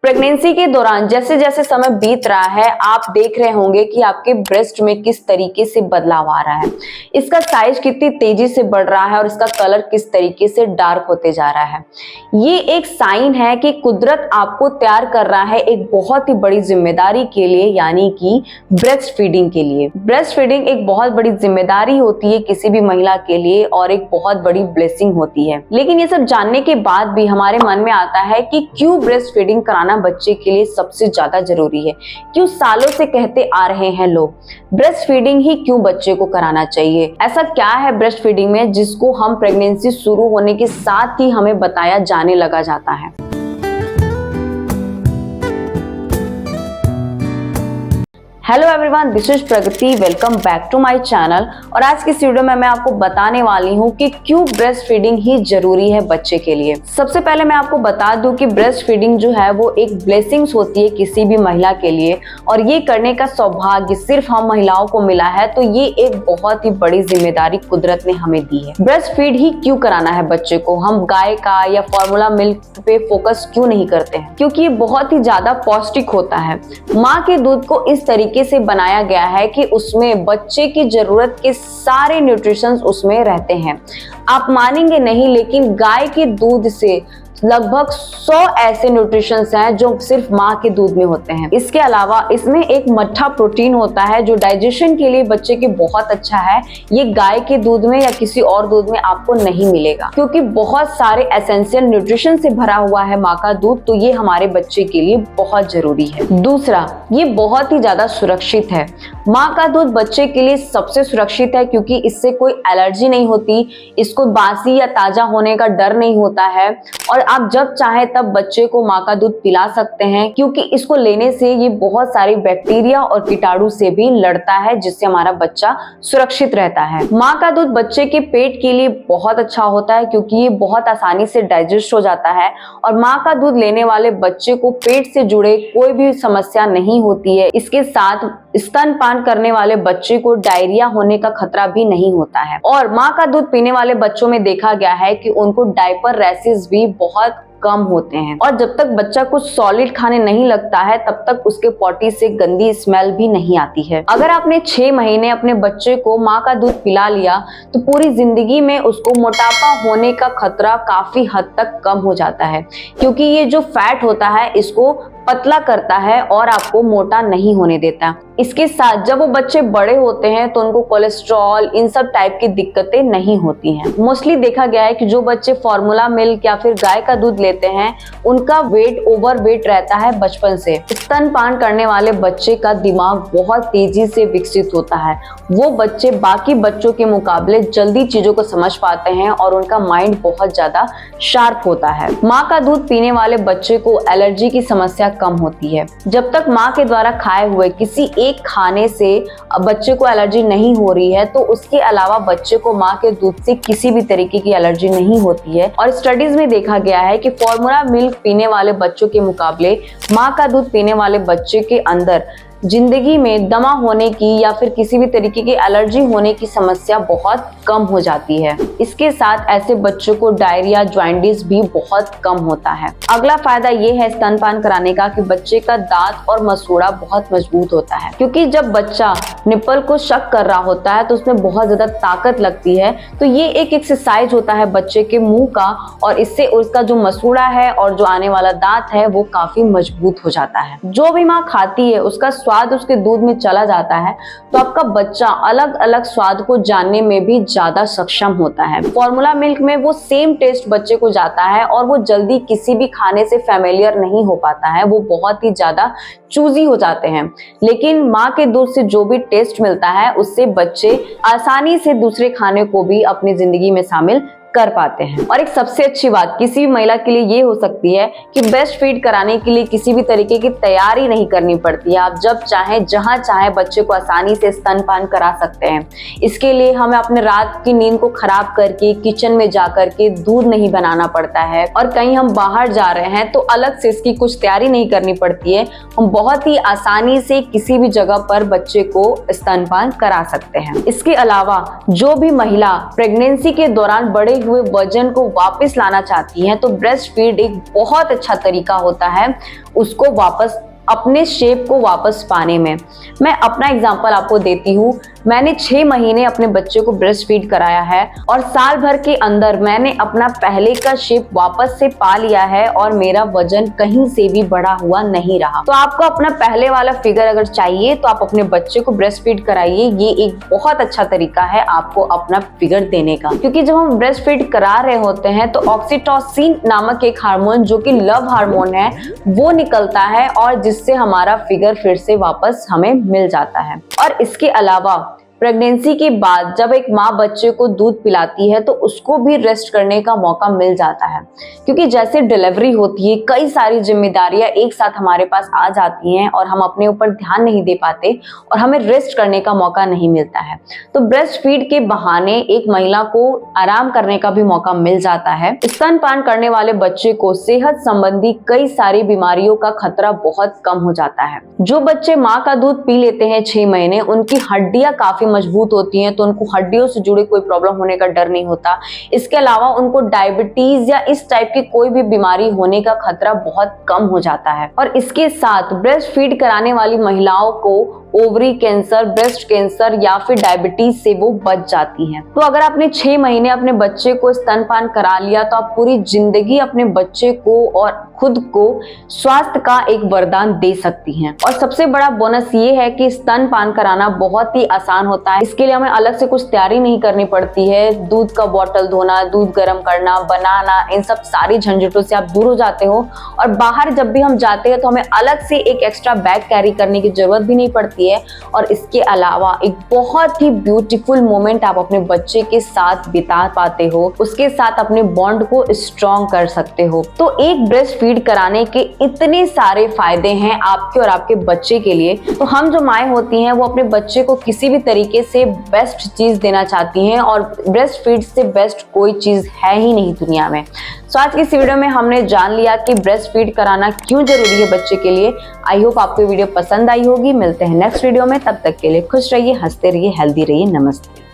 Pregnancy के दौरान जैसे जैसे समय बीत रहा है, आप देख रहे होंगे कि आपके ब्रेस्ट में किस तरीके से बदलाव आ रहा है। इसका साइज कितनी तेजी से बढ़ रहा है और इसका कलर किस तरीके से डार्क होते जा रहा है। ये एक साइन है कि कुदरत आपको तैयार कर रहा है एक बहुत ही बड़ी जिम्मेदारी के लिए, यानी कि ब्रेस्ट फीडिंग के लिए। ब्रेस्ट फीडिंग एक बहुत बड़ी जिम्मेदारी होती है किसी भी महिला के लिए और एक बहुत बड़ी ब्लेसिंग होती है। लेकिन ये सब जानने के बाद भी हमारे मन में आता है कि क्यों ब्रेस्ट फीडिंग कराना बच्चे के लिए सबसे ज्यादा जरूरी है। क्यों सालों से कहते आ रहे हैं लोग ब्रेस्ट फीडिंग ही क्यों बच्चे को कराना चाहिए। ऐसा क्या है ब्रेस्ट फीडिंग में जिसको हम प्रेगनेंसी शुरू होने के साथ ही हमें बताया जाने लगा जाता है। Hello everyone, this is Pragati. Welcome back to my channel. और आज की इस वीडियो में मैं आपको बताने वाली हूँ कि क्यों ब्रेस्ट फीडिंग ही जरूरी है बच्चे के लिए। सबसे पहले मैं आपको बता दूं कि ब्रेस्ट फीडिंग जो है वो एक ब्लेसिंग्स होती है किसी भी महिला के लिए, और ये करने का सौभाग्य सिर्फ हम महिलाओं को मिला है। तो ये एक बहुत ही बड़ी जिम्मेदारी कुदरत ने हमें दी है। ब्रेस्ट फीड ही क्यों कराना है बच्चे को, हम गाय का या फॉर्मूला मिल्क पे फोकस क्यों नहीं करते हैं? क्योंकि ये बहुत ही ज्यादा पौष्टिक होता है। माँ के दूध को इस तरीके से बनाया गया है कि उसमें बच्चे की जरूरत के सारे न्यूट्रिशंस उसमें रहते हैं। आप मानेंगे नहीं, लेकिन गाय के दूध से लगभग 100 ऐसे न्यूट्रिशंस हैं जो सिर्फ माँ के दूध में होते हैं। इसके अलावा इसमें एक मट्ठा प्रोटीन होता है जो डाइजेशन के लिए बच्चे के बहुत अच्छा है। ये गाय के दूध में या किसी और दूध में आपको नहीं मिलेगा, क्योंकि बहुत सारे एसेंशियल न्यूट्रिशन से भरा हुआ है माँ का दूध। तो ये हमारे बच्चे के लिए बहुत जरूरी है। दूसरा, ये बहुत ही ज्यादा सुरक्षित है। माँ का दूध बच्चे के लिए सबसे सुरक्षित है क्योंकि इससे कोई एलर्जी नहीं होती, इसको बासी या ताजा होने का डर नहीं होता है, और आप जब चाहे तब बच्चे को माँ का दूध पिला सकते हैं, क्योंकि इसको लेने से ये बहुत सारी बैक्टीरिया और कीटाणु से भी लड़ता है, जिससे हमारा बच्चा सुरक्षित रहता है। माँ का दूध बच्चे के पेट के लिए बहुत अच्छा होता है क्योंकि ये बहुत आसानी से डाइजेस्ट हो जाता है, और माँ का दूध लेने वाले बच्चे को पेट से जुड़े कोई भी समस्या नहीं होती है। इसके साथ स्तनपान करने वाले बच्चे को डायरिया होने का खतरा भी नहीं होता है। और माँ का दूध पीने वाले बच्चों में देखा गया है कि उनको डायपर रैशेस भी बहुत कम होते हैं, और जब तक बच्चा कुछ सॉलिड खाने नहीं लगता है तब तक उसके पॉटी से गंदी स्मेल भी नहीं आती है। अगर आपने 6 महीने अपने बच्चे को माँ का दूध पिला लिया तो पूरी जिंदगी में उसको मोटापा होने का खतरा काफी हद तक कम हो जाता है, क्योंकि ये जो फैट होता है इसको पतला करता है और आपको मोटा नहीं होने देता। इसके साथ जब वो बच्चे बड़े होते हैं तो उनको कोलेस्ट्रॉल, इन सब टाइप की दिक्कतें नहीं होती हैं। मोस्टली देखा गया है कि जो बच्चे फॉर्मूला मिल्क या फिर गाय का दूध लेते हैं उनका वेट ओवर वेट रहता है बचपन से। स्तनपान करने वाले बच्चे का दिमाग बहुत तेजी से विकसित होता है। वो बच्चे बाकी बच्चों के मुकाबले जल्दी चीजों को समझ पाते हैं और उनका माइंड बहुत ज्यादा शार्प होता है। माँ का दूध पीने वाले बच्चे को एलर्जी की समस्या कम होती है। जब तक माँ के द्वारा खाए हुए किसी एक खाने से बच्चे को एलर्जी नहीं हो रही है तो उसके अलावा बच्चे को माँ के दूध से किसी भी तरीके की एलर्जी नहीं होती है। और स्टडीज में देखा गया है कि फॉर्मूला मिल्क पीने वाले बच्चों के मुकाबले माँ का दूध पीने वाले बच्चे के अंदर जिंदगी में दमा होने की या फिर किसी भी तरीके की एलर्जी होने की समस्या बहुत कम हो जाती है। इसके साथ ऐसे बच्चों को डायरिया, जॉन्डिस भी बहुत कम होता है। अगला फायदा ये है स्तनपान कराने का कि बच्चे का दांत और मसूड़ा बहुत मजबूत होता है, क्योंकि जब बच्चा निप्पल को शक कर रहा होता है तो उसमें बहुत ज्यादा ताकत लगती है। तो ये एक एक्सरसाइज होता है बच्चे के मुंह का, और इससे उसका जो मसूड़ा है और जो आने वाला दांत है वो काफी मजबूत हो जाता है। जो भी माँ खाती है उसका स्वाद उसके दूध में चला जाता है, तो आपका बच्चा अलग अलग स्वाद को जानने में भी ज्यादा सक्षम होता है। फॉर्मूला मिल्क में वो सेम टेस्ट बच्चे को जाता है और वो जल्दी किसी भी खाने से फैमिलियर नहीं हो पाता है, वो बहुत ही ज्यादा चूजी हो जाते हैं। लेकिन माँ के दूध से जो भी टेस्ट मिलता है उससे बच्चे आसानी से दूसरे खाने को भी अपनी जिंदगी में शामिल कर पाते हैं। और एक सबसे अच्छी बात किसी भी महिला के लिए ये हो सकती है कि ब्रेस्ट फीड कराने के लिए किसी भी तरीके की तैयारी नहीं करनी पड़ती है। आप जब चाहें जहां चाहें बच्चे को आसानी से स्तनपान करा सकते हैं। इसके लिए हमें अपने रात की नींद को खराब करके किचन में जाकर के दूध नहीं बनाना पड़ता है, और कहीं हम बाहर जा रहे हैं तो अलग से इसकी कुछ तैयारी नहीं करनी पड़ती है। हम बहुत ही आसानी से किसी भी जगह पर बच्चे को स्तनपान करा सकते हैं। इसके अलावा जो भी महिला प्रेगनेंसी के दौरान बड़े हुए वजन को वापस लाना चाहती हैं तो ब्रेस्ट फीड एक बहुत अच्छा तरीका होता है उसको वापस अपने शेप को वापस पाने में। मैं अपना एग्जांपल आपको देती हूँ। मैंने 6 महीने अपने बच्चे को ब्रेस्ट फीड कराया है और साल भर के अंदर मैंने अपना पहले का शेप वापस से पा लिया है और मेरा वजन कहीं से भी बढ़ा हुआ नहीं रहा। तो आपको अपना पहले वाला फिगर अगर चाहिए तो आप अपने बच्चे को ब्रेस्ट फीड कराइए। ये एक बहुत अच्छा तरीका है आपको अपना फिगर देने का, क्योंकि जब हम ब्रेस्ट फीड करा रहे होते हैं तो ऑक्सीटोसिन नामक एक हार्मोन जो कि लव हार्मोन है वो निकलता है और जिससे हमारा फिगर फिर से वापस हमें मिल जाता है। और इसके अलावा प्रेगनेंसी के बाद जब एक माँ बच्चे को दूध पिलाती है तो उसको भी रेस्ट करने का मौका मिल जाता है, क्योंकि जैसे डिलीवरी होती है कई सारी जिम्मेदारियां एक साथ हमारे पास आ जाती हैं और हम अपने ऊपर ध्यान नहीं दे पाते और हमें रेस्ट करने का मौका नहीं मिलता है। तो ब्रेस्ट फीड के बहाने एक महिला को आराम करने का भी मौका मिल जाता है। स्तनपान करने वाले बच्चे को सेहत संबंधी कई सारी बीमारियों का खतरा बहुत कम हो जाता है। जो बच्चे माँ का दूध पी लेते हैं 6 महीने, उनकी हड्डियां काफी मजबूत होती हैं, तो उनको हड्डियों से जुड़े कोई प्रॉब्लम होने का डर नहीं होता। इसके अलावा उनको डायबिटीज या इस टाइप की कोई भी बीमारी होने का खतरा बहुत कम हो जाता है। और इसके साथ ब्रेस्ट फीड कराने वाली महिलाओं को ओवरी कैंसर, ब्रेस्ट कैंसर या फिर डायबिटीज से वो बच जाती हैं। तो अगर आपने 6 महीने अपने बच्चे को स्तनपान करा लिया तो आप पूरी जिंदगी अपने बच्चे को और खुद को स्वास्थ्य का एक वरदान दे सकती हैं। और सबसे बड़ा बोनस ये है कि स्तनपान कराना बहुत ही आसान होता है। इसके लिए हमें अलग से कुछ तैयारी नहीं करनी पड़ती है। दूध का बॉटल धोना, दूध गर्म करना, बनाना, इन सब सारी झंझटों से आप दूर हो जाते हो। और बाहर जब भी हम जाते हैं तो हमें अलग से एक एक्स्ट्रा बैग कैरी करने की जरूरत भी नहीं पड़ती है। और इसके अलावा एक बहुत ही ब्यूटीफुल मोमेंट आप अपने बच्चे के साथ बिता पाते हो, उसके साथ अपने बॉन्ड को स्ट्रॉन्ग कर सकते हो। तो एक ब्रेस्ट फीड कराने के इतने सारे फायदे हैं आपके और आपके बच्चे के लिए। तो हम जो माएँ होती हैं वो अपने बच्चे को किसी भी तरीके से बेस्ट चीज देना चाहती हैं और ब्रेस्ट फीड से बेस्ट कोई चीज है ही नहीं दुनिया में। तो आज की इस वीडियो में हमने जान लिया कि ब्रेस्ट फीड कराना क्यों जरूरी है बच्चे के लिए। आई होप आपको वीडियो पसंद आई होगी। मिलते हैं नेक्स्ट वीडियो में, तब तक के लिए खुश रहिए, हंसते रहिए, हेल्दी रहिए। नमस्ते।